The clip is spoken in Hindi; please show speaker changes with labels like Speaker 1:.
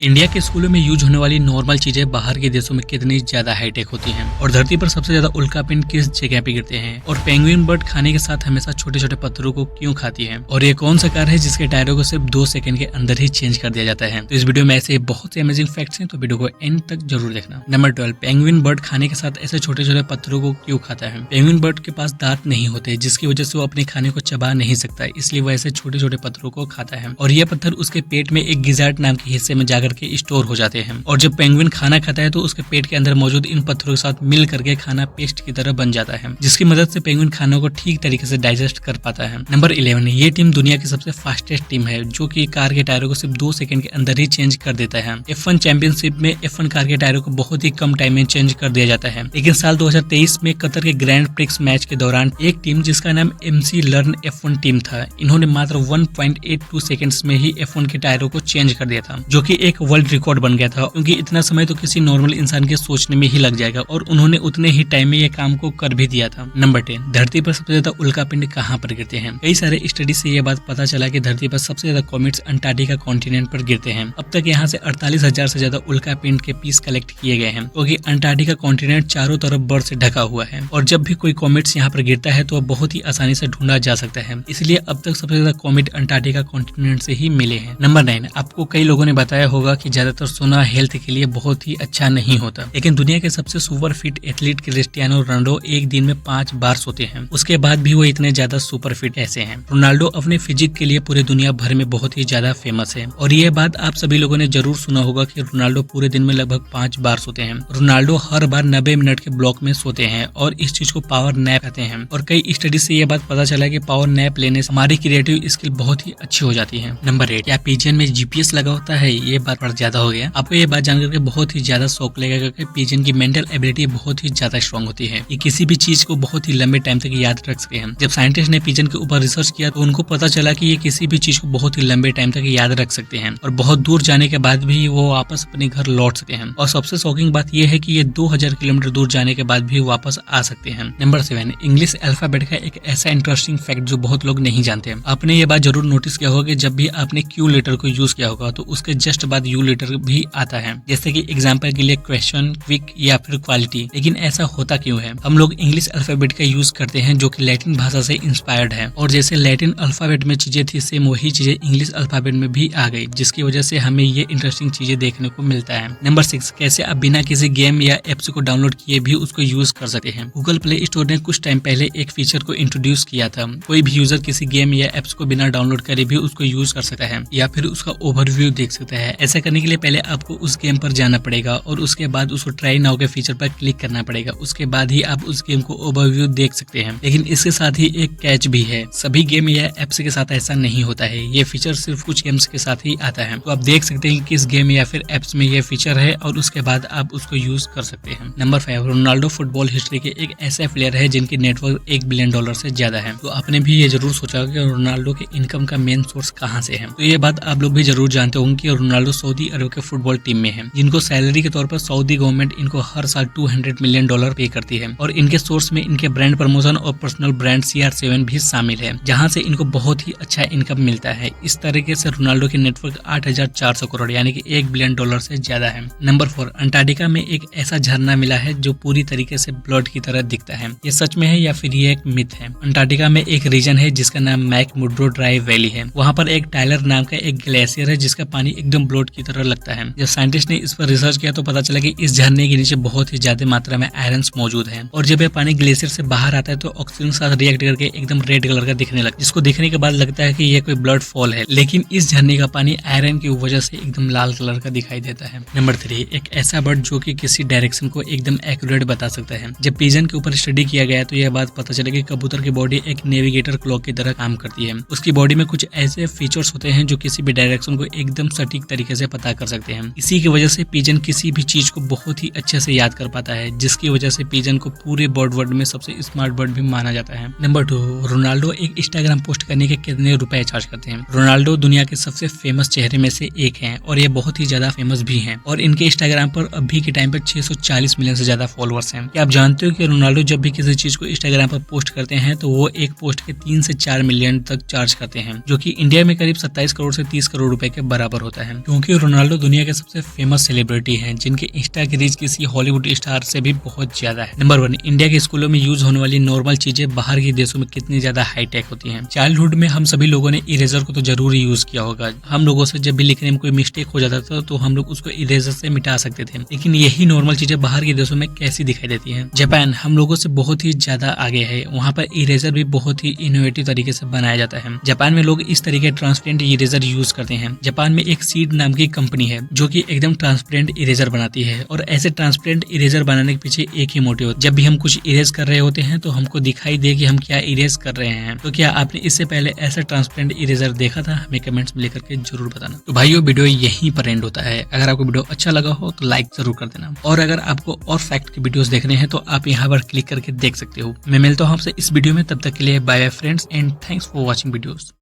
Speaker 1: इंडिया के स्कूलों में यूज होने वाली नॉर्मल चीजें बाहर के देशों में कितनी ज्यादा हाईटेक होती हैं और धरती पर सबसे ज्यादा उल्कापिंड किस जगह पे गिरते हैं और पेंगुइन बर्ड खाने के साथ हमेशा छोटे छोटे पत्थरों को क्यों खाती है और ये कौन सा कार है जिसके टायरों को सिर्फ 2 सेकंड के अंदर ही चेंज कर दिया जाता है। तो इस वीडियो में ऐसे बहुत से अमेजिंग फैक्ट्स हैं, तो वीडियो को एंड तक जरूर देखना। नंबर 12, पेंगुइन बर्ड खाने के साथ ऐसे छोटे छोटे पत्थरों को क्यों खाता है। पेंगुइन बर्ड के पास दांत नहीं होते जिसकी वजह से वो अपने खाने को चबा नहीं सकता, इसलिए वो ऐसे छोटे छोटे पत्थरों को खाता है और ये पत्थर उसके पेट में एक गिजार्ड नाम के हिस्से में जाकर के स्टोर हो जाते हैं और जब पेंगुइन खाना खाता है तो उसके पेट के अंदर मौजूद इन पत्थरों के साथ मिल करके खाना पेस्ट की तरह बन जाता है, जिसकी मदद से पेंगुइन खानों को ठीक तरीके से डाइजेस्ट कर पाता है। नंबर 11, ये टीम दुनिया की सबसे फास्टेस्ट टीम है जो कि कार के टायरों को सिर्फ 2 सेकंड के अंदर ही चेंज कर देता है। F1 चैंपियनशिप में F1 कार के टायरों को बहुत ही कम टाइम में चेंज कर दिया जाता है, लेकिन साल 2023 में कतर के ग्रैंड प्रिक्स मैच के दौरान एक टीम जिसका नाम MC लर्न F1 टीम था, इन्होंने मात्र 1.82 सेकंड्स में ही F1 के टायरों को चेंज कर दिया था, जो कि एक वर्ल्ड रिकॉर्ड बन गया था क्योंकि इतना समय तो किसी नॉर्मल इंसान के सोचने में ही लग जाएगा और उन्होंने उतने ही टाइम में ये काम को कर भी दिया था। नंबर 10, धरती पर सबसे ज्यादा उल्कापिंड कहाँ पर गिरते हैं। कई सारे स्टडी से ये बात पता चला कि धरती पर सबसे ज्यादा कॉमेट्स अंटार्कटिका कॉन्टिनेंट पर गिरते हैं। अब तक यहाँ से 48,000 से ज्यादा उल्कापिंड के पीस कलेक्ट किए गए हैं क्योंकि अंटार्कटिका कॉन्टिनेंट चारों तरफ बर्फ से ढका हुआ है और जब भी कोई कॉमेट्स यहाँ पर गिरता है तो वह बहुत ही आसानी से ढूंढा जा सकता है, इसलिए अब तक सबसे ज्यादा कॉमेट अंटार्कटिका कॉन्टिनेंट से ही मिले हैं। नंबर 9, आपको कई लोगों ने बताया होगा कि ज्यादातर सोना हेल्थ के लिए बहुत ही अच्छा नहीं होता, लेकिन दुनिया के सबसे super fit athlete Cristiano Ronaldo एक दिन में 5 बार सोते हैं, उसके बाद भी वो इतने ज्यादा सुपर फिट ऐसे हैं। रोनाल्डो अपने फिजिक के लिए पूरे दुनिया भर में बहुत ही ज्यादा फेमस है और ये बात आप सभी लोगों ने जरूर सुना होगा कि रोनाल्डो पूरे दिन में लगभग 5 बार सोते हैं। रोनाल्डो हर बार 90 मिनट के ब्लॉक में सोते हैं और इस चीज को पावर नैप कहते हैं और कई स्टडी से ये बात पता चला कि पावर नैप लेने से हमारी क्रिएटिव स्किल बहुत ही अच्छी हो जाती है। नंबर 8, क्या पिजन में GPS लगा होता है। ये बात पर ज्यादा हो गया, आपको ये बात जानकर बहुत ही ज्यादा शौक लगेगा क्योंकि पिजन की मेंटल एबिलिटी बहुत ही ज्यादा स्ट्रांग होती है। ये किसी भी चीज को बहुत ही लंबे टाइम तक याद रख सकते हैं। जब साइंटिस्ट ने पिजन के ऊपर रिसर्च किया तो उनको पता चला कि ये किसी भी चीज को बहुत ही लंबे टाइम तक याद रख सकते हैं और बहुत दूर जाने के बाद भी वो वापस अपने घर लौट सकते हैं और सबसे शॉकिंग बात यह है कि ये 2000 किलोमीटर दूर जाने के बाद भी वापस आ सकते हैं। नंबर 7, इंग्लिश अल्फाबेट का एक ऐसा इंटरेस्टिंग फैक्ट जो बहुत लोग नहीं जानते। आपने ये बात जरूर नोटिस किया होगा कि जब भी आपने क्यू लेटर को यूज किया होगा तो उसके जस्ट बाद यू लेटर भी आता है, जैसे कि एग्जाम्पल के लिए क्वेश्चन, क्विक या फिर क्वालिटी। लेकिन ऐसा होता क्यों है। हम लोग इंग्लिश अल्फाबेट का यूज करते हैं जो कि लैटिन भाषा से इंस्पायर्ड है और जैसे लैटिन अल्फाबेट में चीजें थी सेम वही चीजें इंग्लिश अल्फाबेट में भी आ गई, जिसकी वजह से हमें ये इंटरेस्टिंग चीजें देखने को मिलता है। नंबर 6, कैसे आप बिना किसी गेम या एप्स को डाउनलोड किए भी उसको यूज कर सकते हैं। गूगल प्ले स्टोर ने कुछ टाइम पहले एक फीचर को इंट्रोड्यूस किया था, कोई भी यूजर किसी गेम या एप्स को बिना डाउनलोड करे भी उसको यूज कर सकता है या फिर उसका ओवरव्यू देख सकता है। ऐसा करने के लिए पहले आपको उस गेम पर जाना पड़ेगा और उसके बाद उसको ट्राई नाउ के फीचर पर क्लिक करना पड़ेगा, उसके बाद ही आप उस गेम को ओवरव्यू देख सकते हैं। लेकिन इसके साथ ही एक कैच भी है, सभी गेम या एप्स के साथ ऐसा नहीं होता है, ये फीचर सिर्फ कुछ गेम्स के साथ ही आता है। तो आप देख सकते हैं किस गेम या फिर एप्स में ये फीचर है और उसके बाद आप उसको यूज कर सकते हैं। नंबर 5, रोनाल्डो फुटबॉल हिस्ट्री के एक ऐसे प्लेयर है जिनकी नेटवर्क $1 बिलियन से ज्यादा है। तो आपने भी ये जरूर सोचा कि रोनाल्डो के इनकम का मेन सोर्स कहाँ से है। तो ये बात आप लोग भी जरूर जानते होंगे कि रोनाल्डो सऊदी अरब के फुटबॉल टीम में है, जिनको सैलरी के तौर पर सऊदी गवर्नमेंट इनको हर साल $200 मिलियन पे करती है और इनके सोर्स में इनके ब्रांड प्रमोशन और पर्सनल ब्रांड CR7 भी शामिल है, जहां से इनको बहुत ही अच्छा इनकम मिलता है। इस तरीके से रोनाल्डो की नेटवर्क 8,400 करोड़ यानी कि $1 बिलियन से ज्यादा है। नंबर 4, अंटार्कटिका में एक ऐसा झरना मिला है जो पूरी तरीके से ब्लड की तरह दिखता है। ये सच में है या फिर ये एक मिथ है। अंटार्कटिका में एक रीजन है जिसका नाम मैकमुर्डो ड्राई वैली है। वहाँ पर एक टाइलर नाम का एक ग्लेशियर है जिसका पानी एकदम ब्लड की तरह लगता है। जब साइंटिस्ट ने इस पर रिसर्च किया तो पता चला कि इस झरने के नीचे बहुत ही ज्यादा मात्रा में आयरन मौजूद है और जब ये पानी ग्लेशियर से बाहर आता है तो ऑक्सीजन के साथ रिएक्ट करके एकदम रेड कलर का दिखने लगता है, जिसको देखने के बाद लगता है कि ये कोई ब्लड फॉल है, लेकिन इस झरने का पानी आयरन की वजह से एकदम लाल कलर का दिखाई देता है। नंबर 3, एक ऐसा बर्ड जो कि किसी डायरेक्शन को एकदम एक्यूरेट बता सकता है। जब पिजन के ऊपर स्टडी किया गया तो यह बात पता चली कि कबूतर की बॉडी एक नेविगेटर क्लॉक की तरह काम करती है। उसकी बॉडी में कुछ ऐसे फीचर्स होते हैं जो किसी भी डायरेक्शन को एकदम सटीक तरीके से पता कर सकते हैं। इसी की वजह से पिजन किसी भी चीज को बहुत ही अच्छे से याद कर पाता है, जिसकी वजह से पिजन को पूरे बर्ड वर्ल्ड में सबसे स्मार्ट बर्ड भी माना जाता है। नंबर 2, रोनाल्डो एक इंस्टाग्राम पोस्ट करने के कितने रुपए चार्ज करते हैं। रोनाल्डो दुनिया के सबसे फेमस चेहरे में से एक हैं और ये बहुत ही ज्यादा फेमस भी हैं और इनके इंस्टाग्राम पर अभी के टाइम पर 640 मिलियन से ज्यादा फॉलोअर्स हैं। क्या आप जानते हो कि रोनाल्डो जब भी किसी चीज को इंस्टाग्राम पर पोस्ट करते हैं तो वो एक पोस्ट के 3 से 4 मिलियन तक चार्ज करते हैं, जो कि इंडिया में करीब 27 करोड़ से 30 करोड़ रुपए के बराबर होता है, क्योंकि क्योंकि रोनाल्डो दुनिया के सबसे फेमस सेलिब्रिटी हैं जिनके इंस्टा की रीच किसी हॉलीवुड स्टार से भी बहुत ज्यादा है। नंबर 1, इंडिया के स्कूलों में यूज होने वाली नॉर्मल चीजें बाहर के देशों में कितनी ज्यादा हाईटेक होती हैं। चाइल्डहुड में हम सभी लोगों ने इरेजर को तो जरूर यूज किया होगा। हम लोगों से जब भी लिखने में कोई मिस्टेक हो जाता था तो हम लोग उसको इरेजर से मिटा सकते थे, लेकिन यही नॉर्मल चीजें बाहर के देशों में कैसी दिखाई देती हैं। जापान हम लोगों से बहुत ही ज्यादा आगे है, वहाँ पर इरेजर भी बहुत ही इनोवेटिव तरीके से बनाया जाता है। जापान में लोग इस तरीके ट्रांसपेरेंट इरेजर यूज करते हैं। जापान में एक सीड नाम की कंपनी है जो कि एकदम ट्रांसपेरेंट इरेजर बनाती है, और ऐसे ट्रांसपेरेंट इरेजर बनाने के पीछे एक ही मोटिव होता है। जब भी हम कुछ इरेज कर रहे होते हैं तो हमको दिखाई दे कि हम क्या इरेज कर रहे हैं। तो क्या आपने इससे पहले ऐसा ट्रांसपेरेंट इरेजर देखा था? हमें कमेंट्स में लेकर के जरूर बताना। तो भाइयों, वीडियो यहीं पर एंड होता है। अगर आपको वीडियो अच्छा लगा हो तो लाइक जरूर कर देना, और अगर आपको और फैक्ट के वीडियोस देखने हैं तो आप यहाँ पर क्लिक करके देख सकते हो। मैं मिलता हूँ आपसे इस वीडियो में, तब तक के लिए bye bye friends and thanks for watching videos.